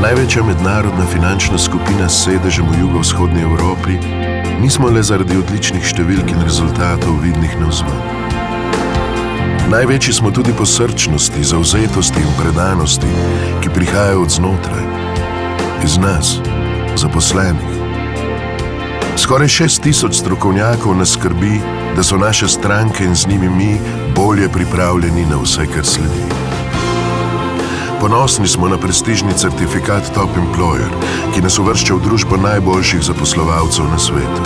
največja mednarodna finančna skupina s sedežem v jugovzhodni Evropi, nismo le zaradi odličnih številk in rezultatov vidnih navzven. Največji smo tudi po srčnosti, zavzetosti in predanosti, ki prihajajo od znotraj, iz nas, zaposlenih. Skoraj 6000 strokovnjakov nas skrbi, da so naše stranke in z njimi mi bolje pripravljeni na vse, kar sledi. Ponosni smo na prestižni certifikat Top Employer, ki nas uvršča v družbo najboljših zaposlovalcev na svetu.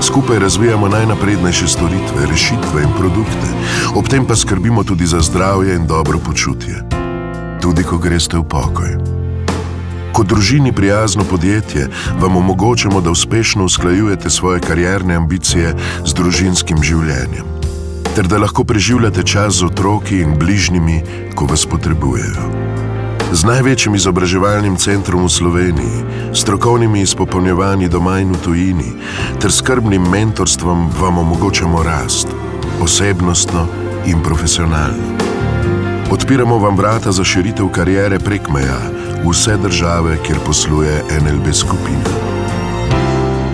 Skupaj razvijamo najnaprednejše storitve, rešitve in produkte, ob tem pa skrbimo tudi za zdravje in dobro počutje, tudi ko greste v pokoj. Kot družini prijazno podjetje vam omogočamo, da uspešno usklajujete svoje karierne ambicije z družinskim življenjem, ter da lahko preživljate čas z otroki in bližnjimi, ko vas potrebujejo. Z največjim izobraževalnim centrom v Sloveniji, strokovnimi izpopolnjevanji doma in v tujini, ter skrbnim mentorstvom vam omogočamo rast, osebnostno in profesionalno. Odpiramo vam vrata za širitev kariere prek meja v vse države, kjer posluje NLB skupina.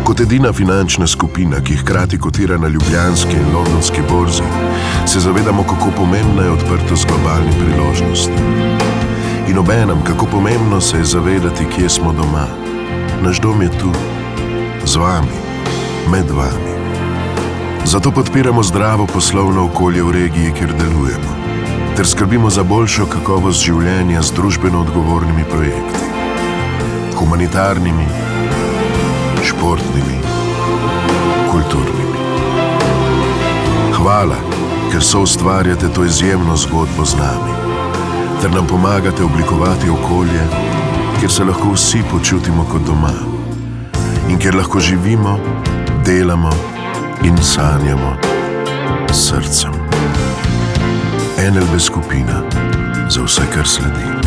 Kot edina finančna skupina, ki hkrati kotira na ljubljanski in londonski borzi, se zavedamo, kako pomembna je odprtost globalnih priložnosti. In obenem, kako pomembno se je zavedati, kje smo doma. Naš dom je tu, z vami, med vami. Zato podpiramo zdravo poslovno okolje v regiji, kjer delujemo, ter skrbimo za boljšo kakovost življenja z družbeno odgovornimi projekti, humanitarnimi, športnimi, kulturnimi. Hvala, ker soustvarjate to izjemno zgodbo z nami, ter nam pomagate oblikovati okolje, kjer se lahko vsi počutimo kot doma in kjer lahko živimo, delamo in sanjamo s srcem. NLB skupina, za vse, kar sledi.